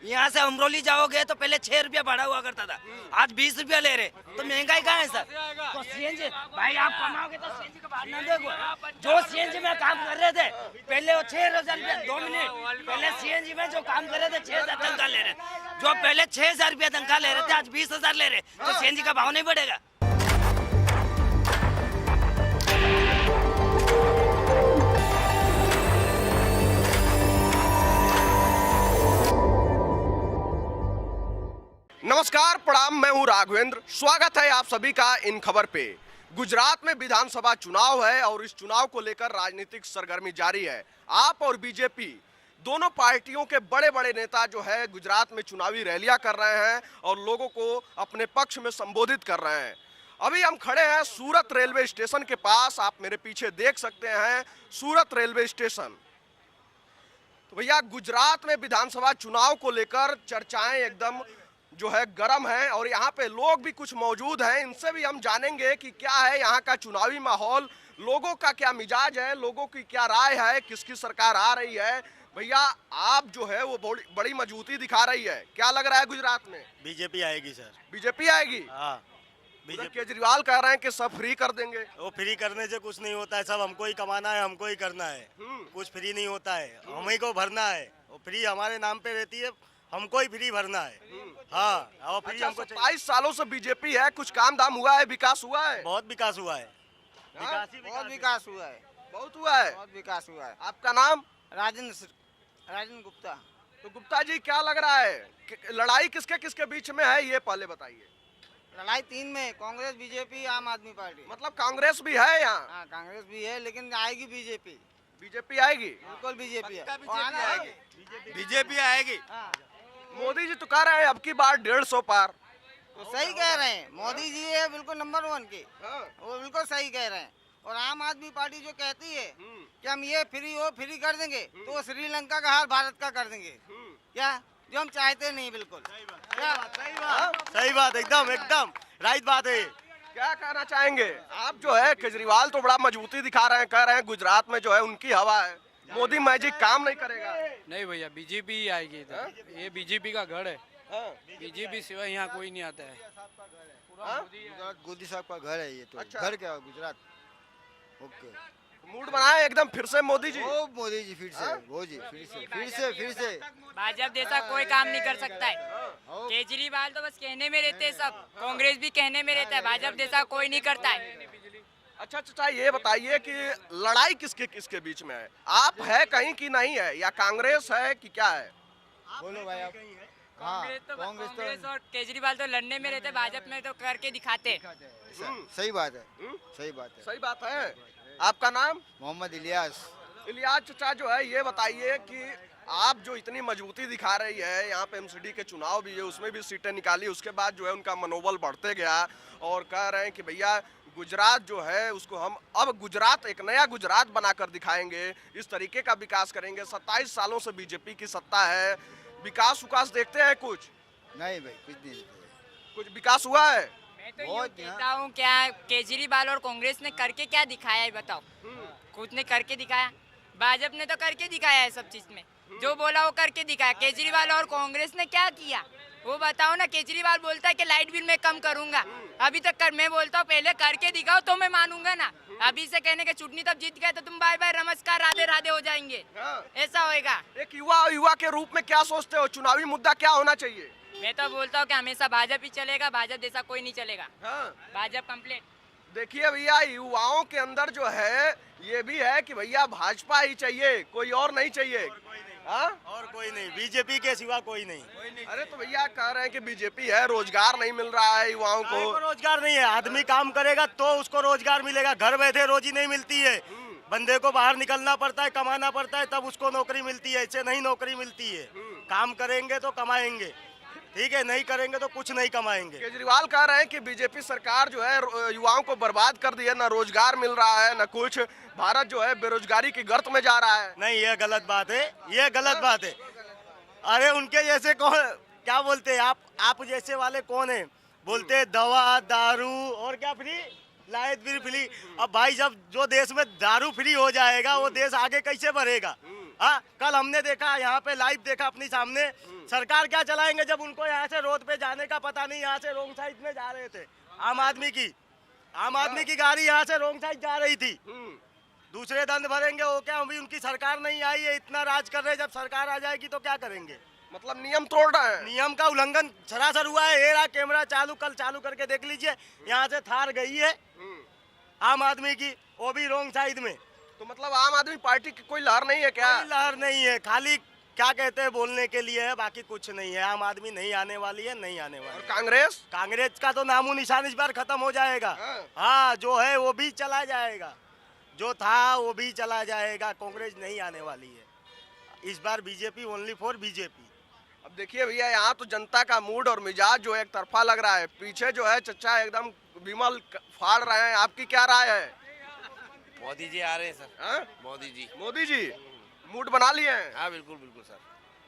यहाँ से अमरोली जाओगे तो पहले 6 रुपया भाड़ा हुआ करता था, आज 20 रुपया ले रहे, तो महंगाई कहाँ है सर? तो सीएनजी भाई आप कमाओगे तो सीएनजी का भाड़ा ना देखो। जो सीएनजी में काम कर रहे थे पहले वो 6,000 रुपया 2 मिनट पहले सीएनजी में जो काम कर रहे थे 6,000 तनख्वाह ले रहे, जो पहले 6,000 रुपया तनख्वाह ले रहे थे आज 20,000 ले रहे, तो सीएनजी का भाव नहीं बढ़ेगा। नमस्कार, प्रणाम। मैं हूं राघवेंद्र। स्वागत है आप सभी का इन खबर पे। गुजरात में विधानसभा चुनाव है और इस चुनाव को लेकर राजनीतिक सरगर्मी जारी है। आप और बीजेपी दोनों पार्टियों के बड़े बड़े नेता जो है गुजरात में चुनावी रैलियां कर रहे हैं और लोगों को अपने पक्ष में संबोधित कर रहे हैं। अभी हम खड़े हैं सूरत रेलवे स्टेशन के पास। आप मेरे पीछे देख सकते हैं सूरत रेलवे स्टेशन। तो भैया, गुजरात में विधानसभा चुनाव को लेकर चर्चाएं एकदम जो है गर्म है और यहाँ पे लोग भी कुछ मौजूद हैं। इनसे भी हम जानेंगे कि क्या है यहाँ का चुनावी माहौल, लोगों का क्या मिजाज है, लोगों की क्या राय है, किसकी सरकार आ रही है। भैया, आप जो है वो बड़ी मजबूती दिखा रही है, क्या लग रहा है गुजरात में? बीजेपी आएगी सर। बीजेपी आएगी? हाँ, बीजेपी। केजरीवाल कह रहे हैं कि सब फ्री कर देंगे। वो फ्री करने से कुछ नहीं होता है, सब हमको ही कमाना है, हमको ही करना है। कुछ फ्री नहीं होता है, हम ही को भरना है। वो फ्री हमारे नाम पे रहती है, हमको ही फ्री भरना है। हाँ, और फ्री अच्छा, हमको 22 सालों से बीजेपी है, कुछ काम धाम हुआ है, विकास हुआ है? बहुत विकास हुआ है। बहुत विकास हुआ है, बहुत हुआ है। बहुत विकास हुआ है। आपका नाम? राजेंद्र गुप्ता। तो गुप्ता जी, क्या लग रहा है लड़ाई किसके किसके बीच में है, ये पहले बताइए। लड़ाई 3 में, कांग्रेस, बीजेपी, आम आदमी पार्टी। मतलब कांग्रेस भी है यहाँ? हाँ, कांग्रेस भी है, लेकिन आएगी बीजेपी। बीजेपी आएगी? बिल्कुल बीजेपी है। बीजेपी आएगी। हाँ, मोदी जी तो कह रहे हैं अब की बार 150 पार। तो सही कह रहे हैं, मोदी जी है बिल्कुल नंबर 1 के, हाँ। वो बिल्कुल सही कह रहे हैं। और आम आदमी पार्टी जो कहती है कि हम ये फ्री वो फ्री कर देंगे, तो वो श्रीलंका का हाल भारत का कर देंगे। क्या जो हम चाहते नहीं, बिल्कुल सही बात, एकदम एकदम राइट बात है। क्या कहना चाहेंगे आप? जो है केजरीवाल तो बड़ा मजबूती दिखा रहे हैं, कह रहे हैं गुजरात में जो है उनकी हवा है, मोदी मैजिक काम नहीं करेगा। नहीं भैया, बीजेपी ही आएगी इधर। ये बीजेपी का घर है। बीजेपी सिवाय यहाँ कोई नहीं आता है। गुजरात मोदी साहब का घर है ये तो। अच्छा। घर क्या गुजरात? ओके, मूड बनाए एकदम फिर से मोदी जी। ओ मोदी जी फिर से, वो जी फिर से। भाजपा जैसा कोई काम नहीं कर सकता है। केजरीवाल तो बस कहने में रहते हैं, सब कांग्रेस भी कहने में रहता है, भाजपा जैसा कोई नहीं करता है। अच्छा चाचा, ये बताइए कि लड़ाई किसके किसके बीच में है? आप है कहीं की नहीं है, या कांग्रेस है कि क्या है? बोलो भाई आप। हाँ, कांग्रेस और केजरीवाल तो लड़ने में रहते, भाजपा में तो करके दिखाते। सही बात है, सही बात है। सही बात है। आपका नाम? मोहम्मद इलियास। इलियास चाचा, जो है ये बताइए कि आप जो इतनी मजबूती दिखा रही है, यहाँ पे एमसीडी के चुनाव भी है, उसमें भी सीटें निकाली, उसके बाद जो है उनका मनोबल बढ़ते गया और कह रहे हैं कि भैया गुजरात जो है उसको हम अब गुजरात एक नया गुजरात बनाकर दिखाएंगे, इस तरीके का विकास करेंगे। 27 सालों से बीजेपी की सत्ता है, विकास देखते हैं कुछ? नहीं भाई, कुछ नहीं। कुछ विकास हुआ है? मैं तो यूँ कहता हूँ, क्या केजरीवाल और कांग्रेस ने करके क्या दिखाया है बताओ? खुद ने करके दिखाया, भाजपा ने तो करके दिखाया है सब चीज में, जो बोला वो करके दिखाया। केजरीवाल और कांग्रेस ने क्या किया वो बताओ ना। केजरीवाल बोलता है कि लाइट बिल मैं कम करूंगा, अभी तक कर, मैं बोलता हूँ पहले करके दिखाओ तो मैं मानूंगा ना। अभी से कहने के चुटनी तब जीत गए तो तुम बाय बाय नमस्कार राधे राधे हो जाएंगे, ऐसा होएगा। एक युवा के रूप में क्या सोचते हो, चुनावी मुद्दा क्या होना चाहिए? मैं तो बोलता हूँ कि हमेशा भाजपा ही चलेगा, भाजपा जैसा कोई नहीं चलेगा। भाजपा कंप्लीट। देखिए भैया, युवाओं के अंदर जो है ये भी है कि भैया भाजपा ही चाहिए, कोई और नहीं चाहिए। और कोई नहीं, बीजेपी के सिवा कोई नहीं। अरे तो भैया कह रहे हैं कि बीजेपी है, रोजगार नहीं मिल रहा है युवाओं को। रोजगार नहीं है, आदमी काम करेगा तो उसको रोजगार मिलेगा, घर बैठे रोजी नहीं मिलती है। बंदे को बाहर निकलना पड़ता है, कमाना पड़ता है, तब उसको नौकरी मिलती है, ऐसे नहीं नौकरी मिलती है। काम करेंगे तो कमाएंगे, ठीक है, नहीं करेंगे तो कुछ नहीं कमाएंगे। केजरीवाल कह रहे हैं कि बीजेपी सरकार जो है युवाओं को बर्बाद कर दी है, ना रोजगार मिल रहा है ना कुछ, भारत जो है बेरोजगारी की गर्त में जा रहा है। नहीं, ये गलत बात है, ये गलत बात है। अरे उनके जैसे कौन, क्या बोलते हैं आप जैसे वाले कौन है? बोलते हैं दवा दारू और क्या फ्री, लाइट बिल फ्री। अब भाई जब जो देश में दारू फ्री हो जाएगा वो देश आगे कैसे बढ़ेगा? हाँ, कल हमने देखा यहाँ पे लाइव देखा अपनी सामने। सरकार क्या चलाएंगे जब उनको यहाँ से रोड पे जाने का पता नहीं। यहाँ से रोंग साइड में जा रहे थे, आम आदमी की गाड़ी यहाँ से रोंग साइड जा रही थी। दूसरे दंड भरेंगे वो क्या, अभी उनकी सरकार नहीं आई है, इतना राज कर रहे हैं। जब सरकार आ जाएगी तो क्या करेंगे? मतलब नियम तोड़ रहे हैं। नियम का उल्लंघन सरासर हुआ है। ये रहा कैमरा चालू, कल चालू करके देख लीजिए। यहाँ से थार गई है आम आदमी की, वो भी रोंग साइड में। तो मतलब आम आदमी पार्टी की कोई लहर नहीं है क्या? कोई लहर नहीं है, खाली क्या कहते हैं बोलने के लिए है, बाकी कुछ नहीं है। आम आदमी नहीं आने वाली है, नहीं आने वाली। और कांग्रेस? कांग्रेस का तो नामो निशान इस बार खत्म हो जाएगा। हाँ, जो है वो भी चला जाएगा, जो था वो भी चला जाएगा। कांग्रेस नहीं आने वाली है इस बार। BJP, only for BJP. अब देखिए भैया, यहाँ तो जनता का मूड और मिजाज जो एक तरफा लग रहा है। पीछे जो है चच्चा एकदम विमल फाड़ रहे हैं। आपकी क्या राय है? मोदी जी आ रहे हैं सर। हाँ? मोदी जी मूड बना लिए हैं? हाँ बिल्कुल बिल्कुल सर,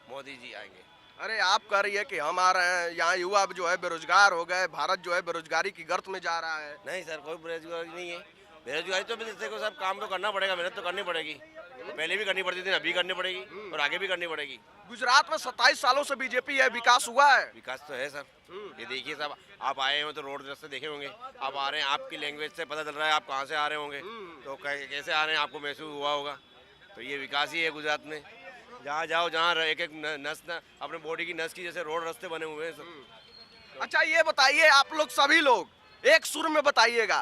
मोदी जी आएंगे। अरे आप कह रही है कि हम आ रहे हैं, यहाँ युवा जो है बेरोजगार हो गए, भारत जो है बेरोजगारी की गर्त में जा रहा है। नहीं सर, कोई बेरोजगारी नहीं है। बेरोजगारी तो देखो सब काम तो करना पड़ेगा, मेहनत तो करनी पड़ेगी। पहले भी करनी पड़ती थी, अभी करनी पड़ेगी और आगे भी करनी पड़ेगी। गुजरात में 27 सालों से बीजेपी है, विकास हुआ है? विकास तो है सर। ये देखिए सब, आप आए हो तो रोड रास्ते देखे होंगे, आप आ रहे हैं, आपकी लैंग्वेज से पता चल रहा है आप कहाँ से आ रहे होंगे, तो कैसे आ रहे हैं आपको महसूस हुआ होगा। तो ये विकास ही है गुजरात में। जहाँ जाओ, जहाँ एक एक नस अपने बॉडी की नस की जैसे रोड रास्ते बने हुए हैं सब। अच्छा ये बताइए, आप लोग सभी लोग एक सुर में बताइएगा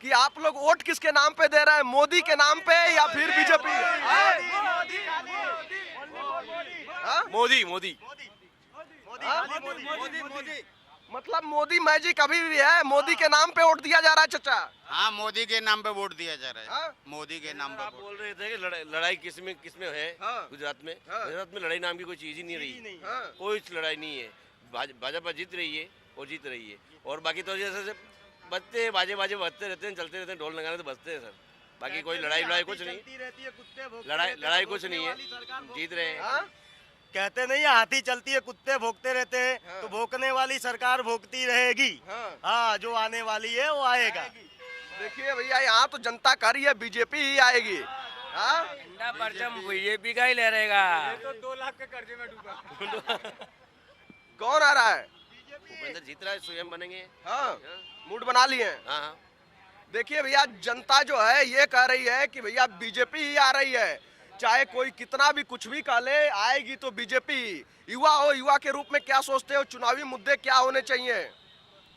कि आप लोग वोट किसके नाम पे दे रहे हैं? मोदी के नाम पे या फिर बीजेपी? मोदी मोदी मतलब मोदी मैजिक अभी भी है, मोदी के नाम पे वोट दिया जा रहा है चचा? हाँ, मोदी के नाम पे वोट दिया जा रहा है। हाँ? मोदी के नाम पे आप बोल रहे थे कि लड़ाई किसमें है? हाँ। गुजरात में। हाँ। गुजरात में लड़ाई नाम की कोई चीज ही नहीं रही। हाँ। कोई लड़ाई नहीं है। भाजपा जीत रही है और जीत रही है, और बाकी तो जैसे बजते बाजे बजते रहते हैं, चलते रहते हैं, ढोल नगाने तो बजते हैं सर। बाकी कोई लड़ाई कुछ नहीं, लड़ाई कुछ नहीं है, जीत रहे हैं। हाँ? कहते नहीं है, हाथी चलती है कुत्ते भोंकते रहते हैं। तो भोंकने वाली सरकार भोंकती रहेगी। हाँ, जो आने वाली है वो आएगा। देखिए भैया, यहाँ तो जनता कह रही है बीजेपी ही आएगी। हाँ? परचम बीजेपी का ही ले रहेगा। तो 2 लाख के कर्जे में डूबा। कौन आ रहा है? भूपेंद्र जीत रहा है, स्वयं बनेंगे। हाँ, मूड बना लिए हैं। हाँ हाँ। देखिए भैया, जनता जो है ये कह रही है कि भैया बीजेपी ही आ रही है, चाहे कोई कितना भी कुछ भी कह ले, आएगी तो बीजेपी। युवा हो, युवा के रूप में क्या सोचते हो, चुनावी मुद्दे क्या होने चाहिए?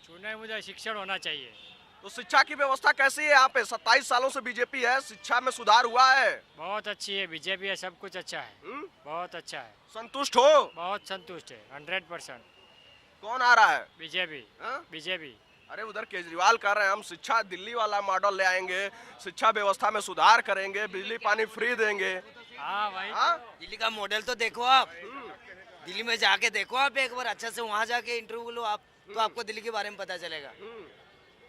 चुनाव मुझे शिक्षण होना चाहिए। तो शिक्षा की व्यवस्था कैसी है यहाँ पे? 27 सालों से बीजेपी है, शिक्षा में सुधार हुआ है? बहुत अच्छी है बीजेपी है, सब कुछ अच्छा है। बहुत अच्छा है, संतुष्ट हो? बहुत संतुष्ट है, 100%। कौन आ रहा है? बीजेपी। हाँ? बीजेपी। अरे उधर केजरीवाल कर रहे हैं हम शिक्षा दिल्ली वाला मॉडल ले आएंगे, शिक्षा व्यवस्था में सुधार करेंगे, बिजली पानी फ्री देंगे। हाँ भाई। हाँ? दिल्ली का मॉडल तो देखो आप, दिल्ली में जाके देखो आप एक बार अच्छे से, वहाँ जाके इंटरव्यू लो आप, तो आपको दिल्ली के बारे में पता चलेगा।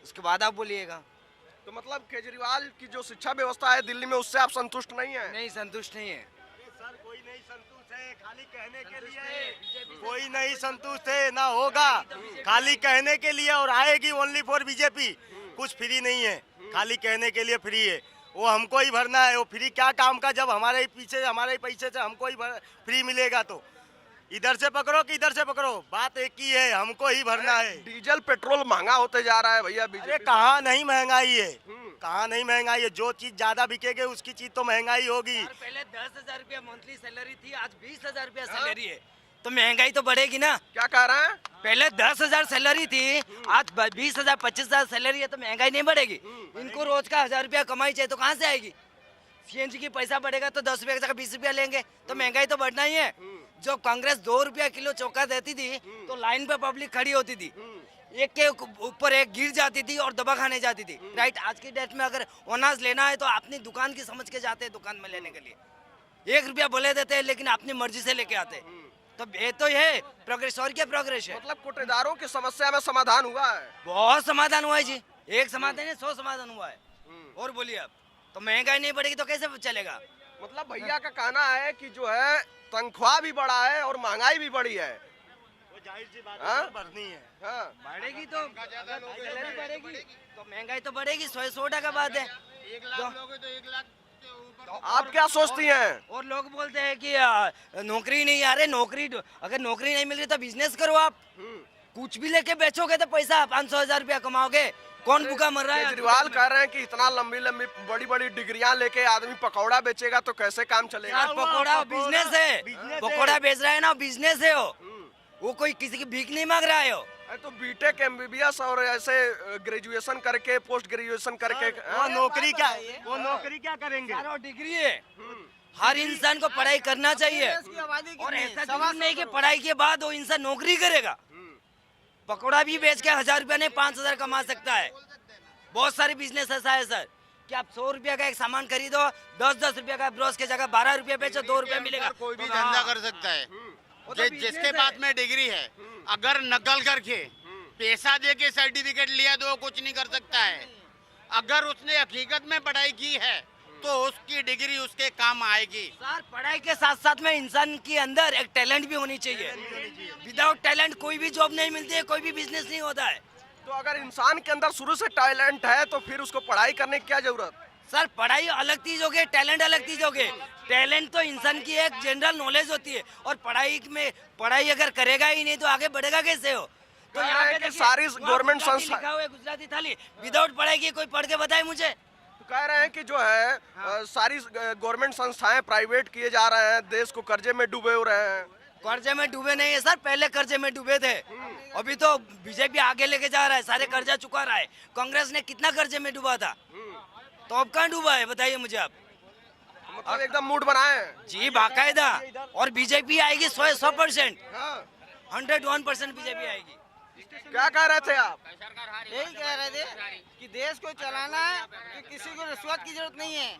उसके बाद आप बोलिएगा। तो मतलब केजरीवाल की जो शिक्षा व्यवस्था है दिल्ली में, उससे आप संतुष्ट नहीं है? नहीं, संतुष्ट नहीं है सर, कोई नहीं संतुष्ट है, खाली कहने के लिए। कोई नहीं संतुष्ट है, ना होगा, खाली कहने के लिए। और आएगी ओनली फॉर बीजेपी। कुछ फ्री नहीं है, खाली कहने के लिए फ्री है। वो हमको ही भरना है। वो फ्री क्या काम का, जब हमारे पीछे हमारे पैसे से हमको ही फ्री मिलेगा। तो इधर से पकड़ो कि इधर से पकड़ो, बात एक ही है, हमको ही भरना है। डीजल पेट्रोल महंगा होते जा रहा है भैया अरे बीजेपी। कहाँ नहीं महंगाई है, कहाँ नहीं महंगाई है। जो चीज ज्यादा बिकेगी उसकी चीज तो महंगाई होगी। यार, पहले 10,000 रुपया मंथली सैलरी थी, आज 20,000 रुपया सैलरी है, तो महंगाई तो बढ़ेगी ना। क्या कह रहे हैं? पहले 10,000 सैलरी थी, आज 20,000 25,000 सैलरी है, तो महंगाई नहीं बढ़ेगी। इनको रोज का 1,000 रुपया कमाई चाहिए, तो कहाँ से आएगी? सीएनजी की पैसा बढ़ेगा तो 10 रुपया की जगह 20 रुपया लेंगे, तो महंगाई तो बढ़ना ही है। जो कांग्रेस 2 रुपया किलो चौका देती थी, तो लाइन पे पब्लिक खड़ी होती थी, एक के ऊपर एक गिर जाती थी और दबा खाने जाती थी। राइट, आज की डेट में अगर अनाज लेना है तो अपनी दुकान की समझ के जाते हैं दुकान में लेने के लिए। 1 रुपया बोले देते हैं, लेकिन अपनी मर्जी से लेके आते हैं। तो ये तो है प्रोग्रेस, और क्या प्रोग्रेस है? मतलब कोटेदारों की समस्या में समाधान हुआ है? बहुत समाधान हुआ है जी, एक समाधान है, 100 समाधान हुआ है। और बोलिए आप, तो महंगाई नहीं बढ़ेगी तो कैसे चलेगा? मतलब भैया का कहना है कि जो है तनख्वाह भी बढ़ा है और महंगाई भी बढ़ी है। वो जाहिर सी बात हाँ? है, बढ़नी है। हाँ? बढ़ेगी तो सैलरी बढ़ेगी तो महंगाई तो बढ़ेगी, 100 टका बात है। 1 लाख लोगे तो 1 लाख के आप क्या सोचती हैं? और लोग बोलते हैं कि नौकरी नहीं आ रही, अगर नौकरी नहीं मिल रही तो बिजनेस करो आप। कुछ भी लेके बेचोगे तो पैसा 500,000 रुपया कमाओगे। कौन भूखा मर रहा है? केजरीवाल कह रहे हैं कि इतना लंबी लंबी बड़ी बड़ी डिग्रियां लेके आदमी पकौड़ा बेचेगा तो कैसे काम चलेगा? यार पकौड़ा बिजनेस है, पकौड़ा बेच रहा है ना, बिजनेस है वो कोई किसी की भीख नहीं मांग रहा है वो। अरे तो बीटेक एमबीबीएस और ऐसे ग्रेजुएशन करके पोस्ट ग्रेजुएशन करके वो नौकरी क्या करेंगे? यार वो डिग्री है, हर इंसान को पढ़ाई करना चाहिए। देश की आबादी और कितनी है? ऐसा जरूरी नहीं कि पढ़ाई के बाद वो इंसान नौकरी करेगा। पकौड़ा भी बेच के 1000 रुपया नहीं 5000 कमा सकता है। बहुत सारे बिजनेस ऐसा है सर कि आप 100 रुपया का एक सामान खरीदो, 10-10 रुपया का ब्रोस के जगह 12 रुपया बेचो, 2 रुपया मिलेगा। कोई भी धंधा कर सकता है। जिसके पास में डिग्री है, अगर नकल करके पैसा दे के सर्टिफिकेट लिया तो वो कुछ नहीं कर सकता है। अगर उसने हकीकत में पढ़ाई की है तो उसकी डिग्री उसके काम आएगी। सर पढ़ाई के साथ साथ में इंसान के अंदर एक टैलेंट भी होनी चाहिए। विदाउट टैलेंट कोई भी जॉब नहीं मिलती है, कोई भी बिजनेस नहीं होता है। तो अगर इंसान के अंदर शुरू से टैलेंट है तो फिर उसको पढ़ाई करने की क्या जरूरत? सर पढ़ाई अलग चीज हो गई, टैलेंट अलग चीज हो गई। टैलेंट तो इंसान की एक जनरल नॉलेज होती है, और पढ़ाई अगर करेगा ही नहीं तो आगे बढ़ेगा कैसे हो? तो यहाँ पे देखिए, सारी वहाँ गवर्नमेंट गुजराती संस्था लिखा हुआ है, गुजराती थाली विदाउट पढ़ाई की, कोई पढ़ के बताए मुझे। तो कह रहे हैं कि जो है सारी गवर्नमेंट संस्थाएं प्राइवेट किए जा रहे हैं, देश को कर्जे में डूबे हो रहे हैं। कर्जे में डूबे नहीं है सर, पहले कर्जे में डूबे थे। अभी तो बीजेपी आगे लेके जा रहा है, सारे कर्जा चुका रहा है। कांग्रेस ने कितना कर्जे में डूबा था, तो अब कहाँ डूबा है बताइए मुझे आप। मतलब एकदम मूड बनाए हैं। जी बाकायदा, और बीजेपी आएगी 100%, 101% बीजेपी आएगी। क्या कह रहे थे आप? यही कह रहे थे कि देश को चलाना है कि किसी को रिश्वत की जरूरत नहीं है।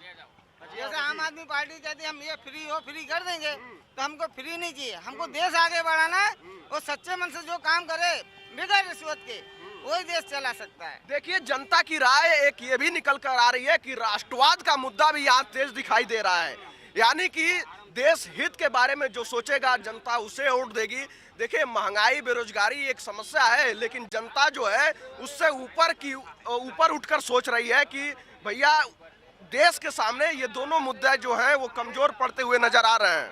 जैसे आम आदमी पार्टी कहती है हम ये फ्री कर देंगे, तो हमको फ्री नहीं चाहिए। हमको देश आगे बढ़ाना है, और सच्चे मन से जो काम करे बिना रिश्वत के, वही देश चला सकता है। देखिए जनता की राय एक ये भी निकल कर आ रही है कि राष्ट्रवाद का मुद्दा भी यहाँ तेज दिखाई दे रहा है, यानी कि देश हित के बारे में जो सोचेगा जनता उसे वोट देगी। देखिए महंगाई बेरोजगारी एक समस्या है, लेकिन जनता जो है उससे ऊपर उठकर सोच रही है कि भैया देश के सामने ये दोनों मुद्दे जो हैं वो कमजोर पड़ते हुए नजर आ रहे हैं।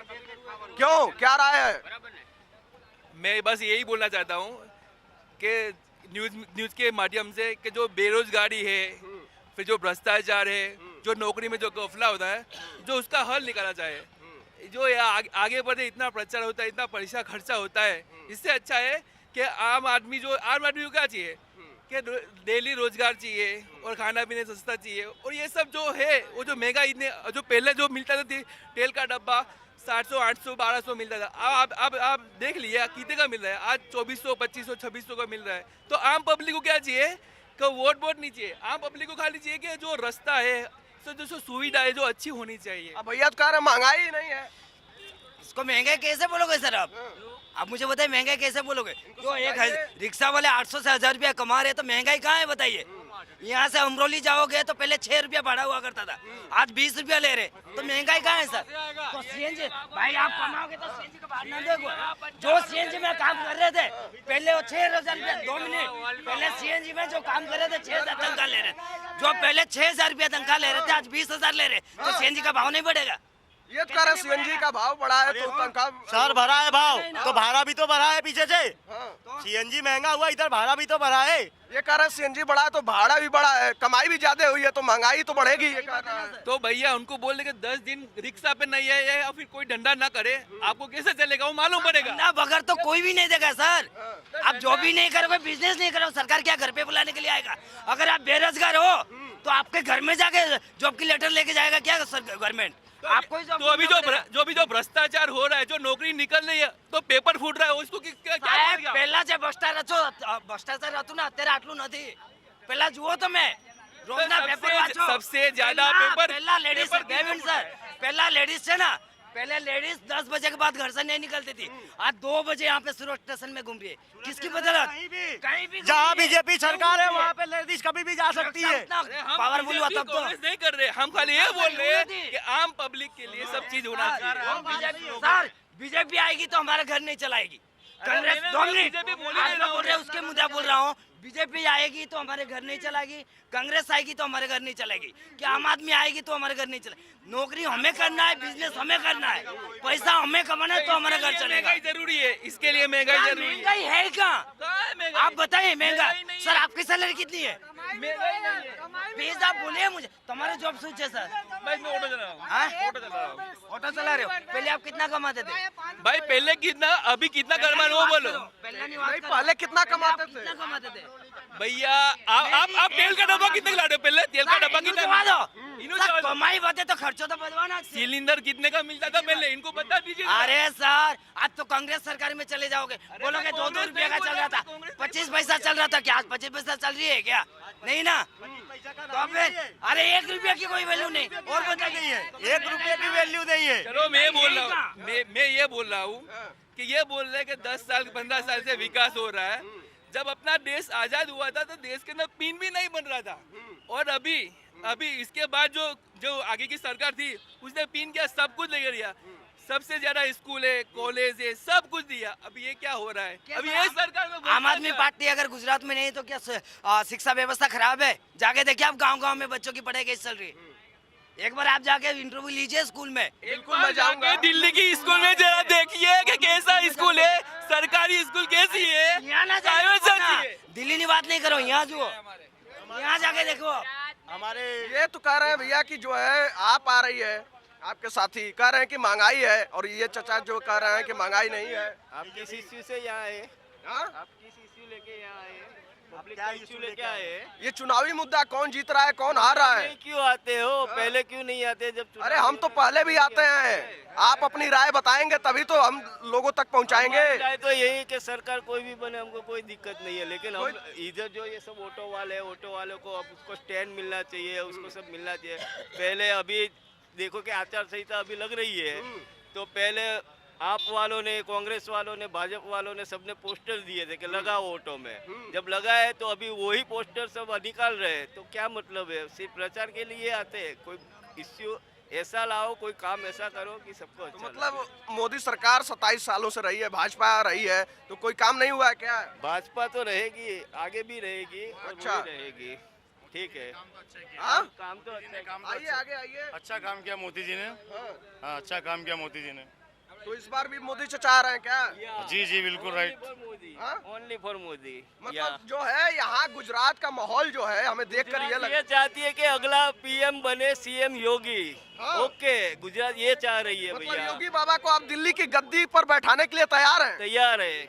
क्यों, क्या राय है? मैं बस यही बोलना चाहता हूँ कि न्यूज़ के माध्यम से कि जो बेरोजगारी है, फिर जो भ्रष्टाचार है, जो नौकरी में जो गफला होता है, जो उसका हल निकाला जाए। जो आगे बढ़े इतना प्रचार होता है, इतना पैसा खर्चा होता है, इससे अच्छा है कि आम आदमी को क्या चाहिए कि डेली रोजगार चाहिए और खाना पीने सस्ता चाहिए। और ये सब जो है वो जो महंगाई जो पहले जो मिलता था तेल का डब्बा 700, 800, 1200 मिलता था, अब आप देख लिया कितने का मिल रहा है आज, 2400, 2500, 2600 का मिल रहा है। तो आम पब्लिक को क्या चाहिए कि वोट नहीं चाहिए, आम पब्लिक को खाली चाहिए कि जो रास्ता है, जो सुविधा है जो अच्छी होनी चाहिए। अब भैया तो कह रहे महंगाई ही नहीं है। इसको महंगाई कैसे बोलोगे सर आप मुझे बताइए, महंगाई कैसे बोलोगे? जो एक रिक्शा वाले 800 से 1000 रुपया कमा रहे, तो महंगाई कहाँ है बताइए? यहाँ से अमरोली जाओगे तो पहले 6 रुपया भाड़ा हुआ करता था, आज 20 रुपया ले रहे, तो महंगाई कहाँ है सर? तो सीएनजी भाई आप कमाओगे तो सीएनजी का भाड़ा ना देखो। जो सीएनजी में काम कर रहे थे पहले वो 6000 रुपया, 2 मिनट पहले सीएनजी में जो काम कर रहे थे 6000 तनख्वाह ले रहे, जो पहले 6000 रुपया तनख्वाह ले रहे थे आज 20,000 ले रहे, तो सीएनजी का भाव नहीं बढ़ेगा? ये कह रहे सीएनजी का भाव बढ़ा है तो तनख्वाह सर भरा है भाव, तो भाड़ा भी तो बढ़ा है पीछे से। सीएनजी महंगा हुआ, इधर भाड़ा भी तो बढ़ा है। ये कह रहे सीएनजी बढ़ा है तो भाड़ा भी बढ़ा है, कमाई भी ज्यादा हुई है तो महंगाई तो बढ़ेगी। ये कह रहा है। तो भैया उनको बोल दे कि 10 दिन रिक्शा पे नहीं है या फिर कोई धंधा ना करे, आपको कैसे चलेगा वो मालूम पड़ेगा ना। बगैर तो कोई भी नहीं देगा सर। आप जो भी नहीं करोगे, बिजनेस नहीं करोगे, सरकार क्या घर पे बुलाने के लिए आएगा? अगर आप बेरोजगार हो तो आपके घर में जाके जॉब की लेटर लेके जाएगा क्या गवर्नमेंट? आपको तो अभी जो भ्रष्टाचार हो रहा है, जो नौकरी निकल रही है, तो पेपर फूट रहा है, उसको क्या पहला जो भ्रष्टाचार रहતું ને અત્યારે આટલું નથી। પહેલા જુઓ તમે રોજના પેપર વાંચો। सबसे ज्यादा पेपर પહેલા લેડીઝ બેવિન સર, પહેલા લેડીઝ છે ને, पहले लेडीज 10 बजे के बाद घर से नहीं निकलती थी, आज 2 बजे यहाँ पे सूरत स्टेशन में घूम रही है। किसकी बदौलत? कहीं भी जहाँ बीजेपी सरकार है वहाँ पे लेडीज कभी भी जा सकती है। पावरफुल हुआ तब तो नहीं कर रहे, हम खाली ये बोल रहे हैं कि आम पब्लिक के लिए सब चीज होना चाहिए। सर बीजेपी आएगी तो हमारा घर नहीं चलाएगी, कांग्रेस मैंने दो मिनट बीजेपी बोली आज नहीं मैं ना बोल रहा उन्हें। उसके मुद्दा बोल रहा हूँ। बीजेपी आएगी तो हमारे घर नहीं चलेगी, कांग्रेस आएगी तो हमारे घर नहीं चलेगी, क्या आम आदमी आएगी तो हमारे घर नहीं चलेगी। नौकरी हमें करना है, बिजनेस हमें करना है, पैसा हमें कमाना है तो हमारा घर चलेगा। महंगाई जरूरी है, इसके लिए महंगाई क्या जरूरी है। महंगाई है कहाँ? कहाँ है महंगाई? आप बताइए महंगा। महंगाई नहीं सर है। आपकी सैलरी कितनी है? महंगाई नहीं है। प्लीज आप बोलिए मुझे, तुम्हारे जॉब सूच है सर? भाई मैं ऑटो चला रहा हूँ। हाँ? ऑटो चला रहा हूँ। ऑटो चला रहे हो, पहले आप कितना कमाते थे? भाई पहले कितना, अभी कितना कमा रहे हो वो बोलो। पहले नहीं नहीं, पहले कितना कमाते थे? कितना कमाते थे? भैया आप तेल का डब्बा कितने का लाते हो? पहले तेल का डब्बा कितना जमा दो। इन्हों सर, जमा दो। कमाई बातें तो खर्चो तो बदवाना। सिलेंडर कितने का मिलता था पहले, इनको बता दीजिए। अरे सर आज तो कांग्रेस सरकार में चले जाओगे, बोलोगे 2-2 कांग्रेस रुपये का नहीं चल बोला, रहा था, कांग्रेस नहीं 25 पैसा चल रहा था, क्या आज 25 पैसा चल रही है क्या? नहीं ना। तो फिर अरे 1 रुपये की कोई वैल्यू नहीं। और बता गई है 1 रुपए की वैल्यू नहीं है। चलो मैं बोल रहा हूँ, मैं ये बोल रहा हूँ कि ये बोल रहे हैं कि 10 साल 15 साल से विकास हो रहा है। जब अपना देश आजाद हुआ था तो देश के अंदर पिन भी नहीं बन रहा था, और अभी इसके बाद जो आगे की सरकार थी उसने पिन किया, सब कुछ ले लिया, सबसे ज्यादा स्कूल है, कॉलेज है, सब कुछ दिया। अभी ये क्या हो रहा है? अभी ये सरकार में आम आदमी पार्टी अगर गुजरात में नहीं तो क्या शिक्षा व्यवस्था खराब है? जाके देखिए आप गांव-गांव में बच्चों की पढ़ाई कैसे चल रही है। एक बार आप जाके इंटरव्यू लीजिए स्कूल में। बिल्कुल मैं जाऊंगा। दिल्ली की स्कूल में जरा देखिए कि कैसा स्कूल है, सरकारी स्कूल कैसी है, यहाँ ना प्राइवेट जाके सच्ची है। दिल्ली की बात नहीं करो, यहाँ जो यहाँ जाके देखो। हमारे ये तो कह रहे हैं भैया कि जो है आप आ रही है, आपके साथी कह रहे हैं कि महंगाई है, और ये चचा जो कह रहे हैं कि महंगाई नहीं है। आप किस इश्यू से यहाँ आए? हाँ? आप किस इश्यू लेके यहाँ आए? पब्लिक का इश्यू लेके आए? ये चुनावी मुद्दा, कौन जीत रहा है, कौन हार रहा है? क्यों आते हो? पहले क्यों नहीं आते जब अरे हम तो पहले भी आते हैं, आप अपनी राय बताएंगे तभी तो हम लोगों तक पहुंचाएंगे। राय तो यही कि सरकार कोई भी बने, हमको कोई दिक्कत नहीं है, लेकिन हम इधर जो ये सब ऑटो वालों को अब उसको स्टैंड मिलना चाहिए, उसको सब मिलना चाहिए। पहले अभी देखो कि आचार संहिता अभी लग रही है, तो पहले आप वालों ने, कांग्रेस वालों ने, भाजपा वालों ने सबने पोस्टर दिए थे कि लगाओ ऑटो में। जब लगाए तो अभी वही पोस्टर सब निकाल रहे हैं, तो क्या मतलब है? सिर्फ प्रचार के लिए आते हैं। कोई इश्यू ऐसा लाओ, कोई काम ऐसा करो कि सबको अच्छा लगे। मतलब मोदी सरकार 27 सालों से रही है, भाजपा रही है, तो कोई काम नहीं हुआ है क्या? भाजपा तो रहेगी, आगे भी रहेगी और अच्छा। वही रहेगी। ठीक है, हाँ? काम तो अच्छा है। आइए आगे आइए। अच्छा काम किया मोदी जी ने। हाँ, अच्छा काम किया मोदी जी ने। तो इस बार भी मोदी चचा आ रहे हैं क्या? जी जी बिल्कुल राइट। हाँ? Only for Modi. मतलब जो है यहाँ गुजरात का माहौल जो है हमें देखकर ये ये लगा। चाहती है कि अगला पीएम बने सीएम योगी। हाँ। ओके, गुजरात ये चाह रही है मतलब भैया। योगी बाबा को आप दिल्ली की गद्दी पर बैठाने के लिए तैयार हैं? तैयार है।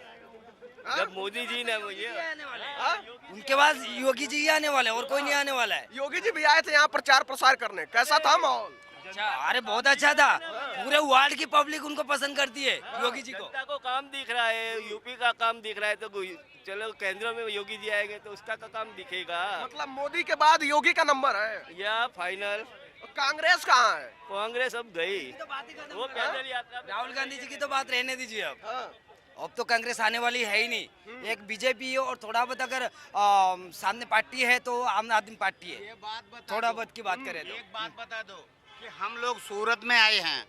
हाँ? जब मोदी जी ने मुझे हाँ? उनके बाद योगी जी ही आने वाले हैं, और कोई नहीं आने वाला है। योगी जी भी आए थे यहाँ प्रचार प्रसार करने, कैसा था माहौल? अरे बहुत अच्छा था, पूरे वर्ल्ड की पब्लिक उनको पसंद करती है योगी जी को। जनता को काम दिख रहा है, यूपी का काम दिख रहा है, तो चलो केंद्र में योगी जी आएंगे तो उसका का काम दिखेगा। मतलब मोदी के बाद योगी का नंबर है या फाइनल। कांग्रेस कहाँ है? कांग्रेस अब गई, वो पैदल यात्रा पे- राहुल गांधी जी की तो बात रहने दीजिए अब। हाँ। अब तो कांग्रेस आने वाली है ही नहीं। एक बीजेपी है, और थोड़ा बहुत अगर सामने पार्टी है तो आम आदमी पार्टी है। थोड़ा बहुत की बात करें तो एक बात बता दो कि हम लोग सूरत में आए हैं,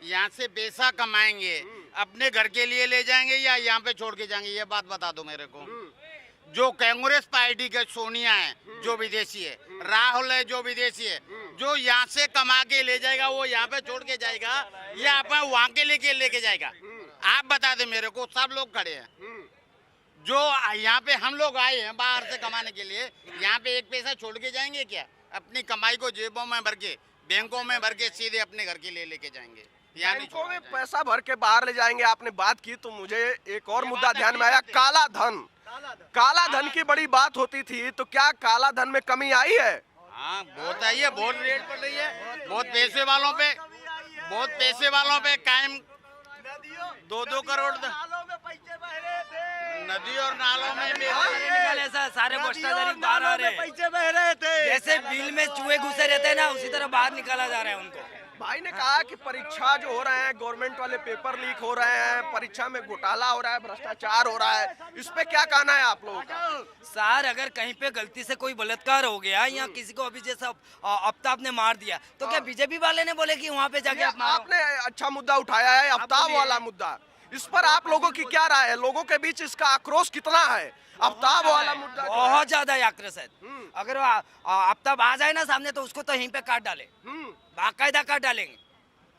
यहाँ से पैसा कमाएंगे, अपने घर के लिए ले जाएंगे या यहाँ पे छोड़ के जाएंगे? ये बात बता दो मेरे को। जो कांग्रेस पार्टी के सोनिया है जो विदेशी है, राहुल है जो विदेशी है, जो यहाँ से कमा के ले जाएगा वो यहाँ पे छोड़ के जाएगा या अपने वहाँ के लेके जाएगा? आप बता दे मेरे को, सब लोग खड़े हैं। जो यहाँ पे हम लोग आए हैं बाहर से कमाने के लिए, यहाँ पे एक पैसा छोड़ के जाएंगे क्या? अपनी कमाई को जेबों में भर के, बैंकों में भर के सीधे अपने घर के लिए लेके जाएंगे। यहाँ नहीं बैंकों में छोड़ना पैसा भर के बाहर ले जाएंगे, आपने बात की तो मुझे एक और मुद्दा ध्यान में आया, काला धन। काला धन की बड़ी बात होती थी, तो क्या काला धन में कमी आई है? हाँ, बहुत आई है, बहुत रेट पड़ रही है, बहुत पैसे वालों पे कायम 2-2 करोड़ नदी और नालों में निकाले सर, सारे भ्रष्टाचारी बाहर आ रहे हैं। पैसे बह रहे थे। जैसे बिल में चूहे घुसे रहते हैं ना, उसी तरह बाहर निकाला जा रहा है उनको। भाई ने कहा कि परीक्षा जो हो रहे हैं, गवर्नमेंट वाले पेपर लीक हो रहे हैं, परीक्षा में घोटाला हो रहा है, भ्रष्टाचार हो रहा है, इस पे क्या कहना है आप लोगों का? सर अगर कहीं पे गलती से कोई बलात्कार हो गया या किसी को अभी जैसा आफ्ताब ने मार दिया, तो क्या बीजेपी वाले ने बोले कि वहाँ पे जाके ये आप मारो? आपने अच्छा मुद्दा उठाया है, आफ्ताब बोलिए। वाला मुद्दा। इस पर आप लोगों की क्या राय है? लोगों के बीच इसका आक्रोश कितना है? आफ्ताब वाला मुद्दा जो है। बहुत ज्यादा आक्रोश है। अगर आफ्ताब आ जाए ना सामने तो उसको तो यहीं पे काट डाले, बाकायदा काट डालेंगे।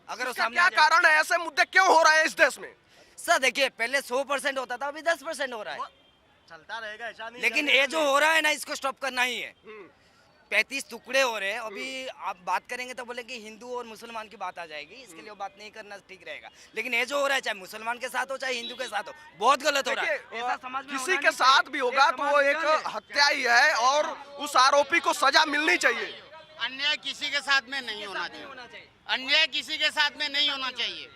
अगर वो इसका सामने क्या आ जाए। कारण है? ऐसे मुद्दे क्यों हो रहे हैं इस देश में? सर देखिए, पहले 100% होता था, अभी 10% हो रहा है। चलता रहेगा, ऐसा नहीं। लेकिन ये जो हो रहा है ना, इसको स्टॉप करना ही है। 35 टुकड़े हो रहे हैं। अभी आप बात करेंगे तो बोले कि हिंदू और मुसलमान की बात आ जाएगी, इसके लिए वो बात नहीं करना ठीक रहेगा। लेकिन ये जो हो रहा है, चाहे मुसलमान के साथ हो चाहे हिंदू के साथ हो, बहुत गलत हो रहा है। देखिए, ऐसा समाज में किसी होना के नहीं साथ चाहिए। भी होगा ये तो समाज वो में एक क्या है? हत्या ही है और उस आरोपी को सजा मिलनी चाहिए। अन्याय किसी के साथ में नहीं होना चाहिए, अन्याय किसी के साथ में नहीं होना चाहिए,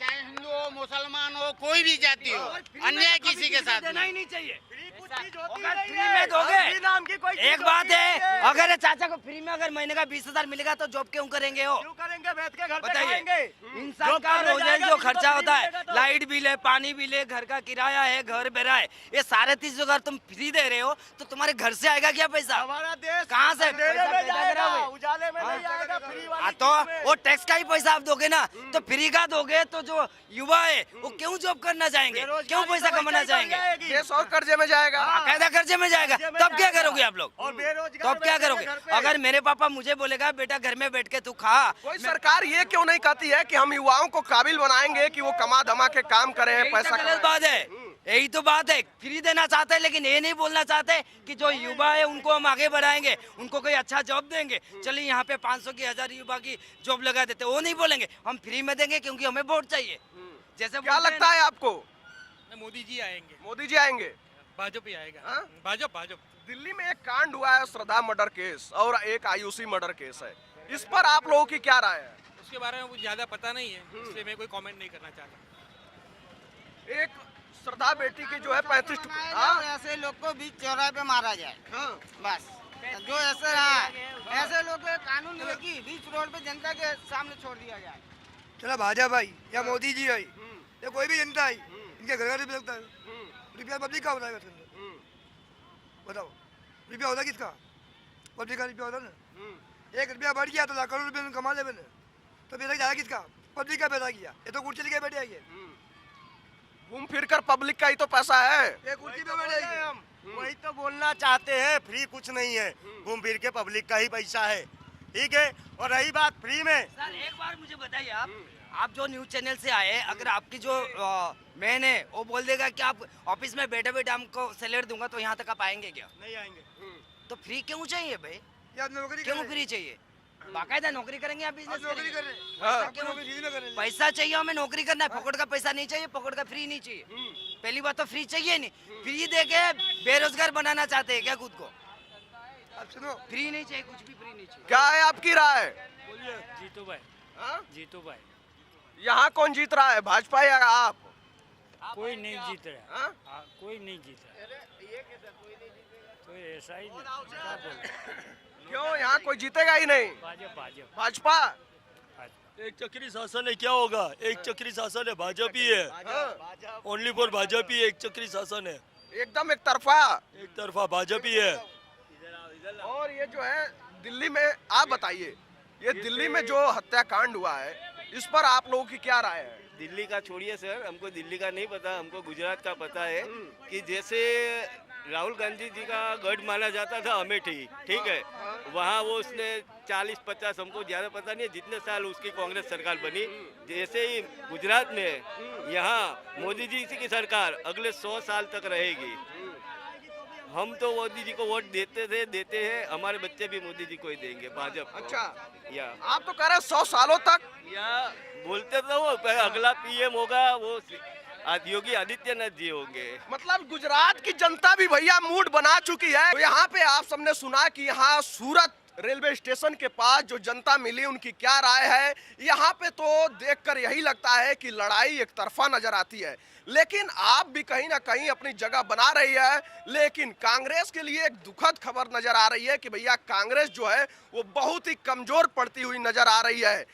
चाहे हिंदू हो मुसलमान हो कोई भी जाति हो, अन्याय किसी के साथ देना में। ही नहीं चाहिए। अगर फ्री में दोगे, नाम की कोई एक बात है, अगर ये चाचा को फ्री में अगर महीने का 20,000 मिलेगा तो जॉब क्यों करेंगे हो? क्यों करेंगे? बैठ के घर पे बताइए, खाएंगे। इंसान जॉब का करने रोजाना जाएगा, जो किसी खर्चा को होता फ्री है, मिलेगा तो। लाइट बिल है, पानी बिल है, घर का किराया है, घर बेरा है, ये 30,500 तुम फ्री दे रहे हो तो तुम्हारे घर से आएगा क्या पैसा? हमारा देश कहाँ से अंधेरे पैसा में पैदा करा जाएगा, हुआ है? उजाले में नहीं आएगा, फ्री वाली तो चीज में। वो टैक्स का ही पैसा आप दोगे ना, तो फ्री का दोगे तो जो युवा है वो क्यों जॉब करना चाहेंगे, बेरोजगारी क्यों पैसा तो कमाना वैसे ही बढ़ चाहेंगे? जाएगी। देश और कर्जे में जाएगा। बाकायदा कर्जे में जाएगा, कर्जे में तब क्या जाएगा। करोगे आप लोग? और बेरोजगार तो अब क्या बैठेंगे करोगे? घर पे। अगर मेरे पापा मुझे बोलेगा बेटा घर में बैठ के तू खा, कोई सरकार ये क्यों नहीं कहती है कि हम युवाओं को काबिल बनाएंगे कि वो कमा धमा के काम करें, यही तो पैसा गलत कमाएं? बात है। यही तो बात है, फ्री देना चाहते हैं लेकिन ये नहीं बोलना चाहते कि जो युवा है उनको हम आगे बढ़ाएंगे, उनको कोई अच्छा जॉब देंगे। चलिए यहाँ पे 500 की 1000 युवा की जॉब लगा देते, वो नहीं बोलेंगे हम फ्री में देंगे क्योंकि हमें वोट चाहिए। जैसे क्या बोलते हैं लगता है आपको? मोदी जी आएंगे, मोदी जी आएंगे? भाजपा ही आएगा। हाँ? भाजपा दिल्ली में एक कांड हुआ है, श्रद्धा मर्डर केस और एक आयुषी मर्डर केस है। इस पर आप लोगों की क्या राय है? उसके बारे में कुछ ज्यादा पता नहीं है, इसलिए मैं कोई कमेंट नहीं करना चाहता। एक श्रद्धा बेटी की जो है 35 और ऐसे लोग को बीच चौराहे पे मारा जाए, बस। जो ऐसे ऐसे लोग को कानून लेगी बीच रोड पे जनता के सामने छोड़ दिया जाए। चला भाजपा आई या मोदी जी आई या कोई भी जनता आई, इनके घर घर लगता है। रुपया पब्लिक का होता है, बताओ रुपया होता किसका? पब्लिक का रुपया होता ना। 1 रुपया बढ़ गया तो लाख करोड़ रुपये कमा ले मैंने, तो पैसा जाएगा किसका? पब्लिक का पैसा किया। ये तो कुर्सी लेके बैठे आइए, घूम फिर कर पब्लिक का ही तो पैसा है। ये कुर्सी पे बैठे आइए। हम वही तो बोलना चाहते हैं, फ्री कुछ नहीं है, घूम फिर के पब्लिक का ही पैसा है, ठीक है। और रही बात फ्री में, सर एक बार मुझे बताइए, आप जो न्यूज चैनल से आए, अगर आपकी जो मैन है वो बोल देगा कि आप ऑफिस में बैठे बैठे हमको सैलरी दूंगा तो यहाँ तक आप आएंगे क्या? नहीं आएंगे। तो फ्री क्यों चाहिए भाई? या आप नौकरी क्यों कर रहे फ्री चाहिए? बाकायदा नौकरी करेंगे या हैं? आप बिजनेस नौकरी कर करेंगे? रहे हैं, हाँ। आपको नौकरी फ्री में कर रहे हैं। पैसा चाहिए, हमें नौकरी करना है, पकड़ का पैसा नहीं चाहिए, पकड़ का फ्री नहीं चाहिए। पहली बात तो फ्री चाहिए नहीं, फ्री दे के बेरोजगार बनाना चाहते हैं क्या खुद को? आप सुनो, फ्री नहीं चाहिए, कुछ भी फ्री नहीं चाहिए। क्या है आपकी राय? जीतू भाई, हाँ? जीतू भाई, यहाँ कौन जीत रहा है, भाजपा या आप? कोई नहीं जीत रहा। हाँ? कोई नहीं जीत रहा, तो ऐसा ही नहीं, क्या बोल? क्यों यहाँ कोई जीतेगा ही नहीं? भाजपा भाजपा? एक चक्री शासन है, क्या होगा? एक चक्री शासन है, भाजपा ही है, ओनली फॉर भाजपा ही एक चक्री शासन है, एकदम एक तरफा। एक तरफा भाजपा ही है। और ये जो है दिल्ली में, आप बताइए, ये दिल्ली में जो हत्याकांड हुआ है इस पर आप लोगों की क्या राय है? दिल्ली का छोड़िए सर, हमको दिल्ली का नहीं पता, हमको गुजरात का पता है कि जैसे राहुल गांधी जी का गढ़ माना जाता था अमेठी, ठीक है, वहाँ वो उसने 40-50, हमको ज़्यादा पता नहीं है, जितने साल उसकी कांग्रेस सरकार बनी, जैसे ही गुजरात में यहाँ मोदी जी की सरकार अगले 100 साल तक रहेगी। हम तो मोदी जी को वोट देते हैं, हमारे बच्चे भी मोदी जी को ही देंगे, भाजपा। अच्छा, या आप तो कह रहे हैं 100 सालों तक? या बोलते तो वो अगला पीएम होगा वो योगी आदित्यनाथ जी होंगे। मतलब गुजरात की जनता भी भैया मूड बना चुकी है। तो यहाँ पे आप सबने सुना कि यहाँ सूरत रेलवे स्टेशन के पास जो जनता मिली उनकी क्या राय है। यहाँ पे तो देखकर यही लगता है कि लड़ाई एक तरफा नजर आती है, लेकिन आप भी कहीं ना कहीं अपनी जगह बना रही है। लेकिन कांग्रेस के लिए एक दुखद खबर नजर आ रही है कि भैया कांग्रेस जो है वो बहुत ही कमजोर पड़ती हुई नजर आ रही है।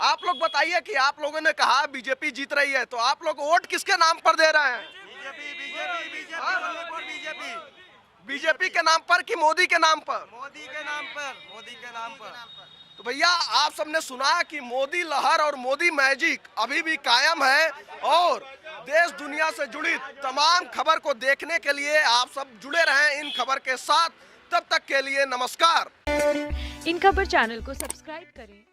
आप लोग बताइए कि आप लोगों ने कहा बीजेपी जीत रही है, तो आप लोग वोट किसके नाम पर दे रहे हैं? बीजेपी के नाम पर कि मोदी के नाम पर? मोदी के नाम पर, मोदी के नाम पर। तो भैया आप सबने सुना कि मोदी लहर और मोदी मैजिक अभी भी कायम है और देश दुनिया से जुड़ी तमाम खबर को देखने के लिए आप सब जुड़े रहें इन खबर के साथ। तब तक के लिए नमस्कार। इन खबर चैनल को सब्सक्राइब करें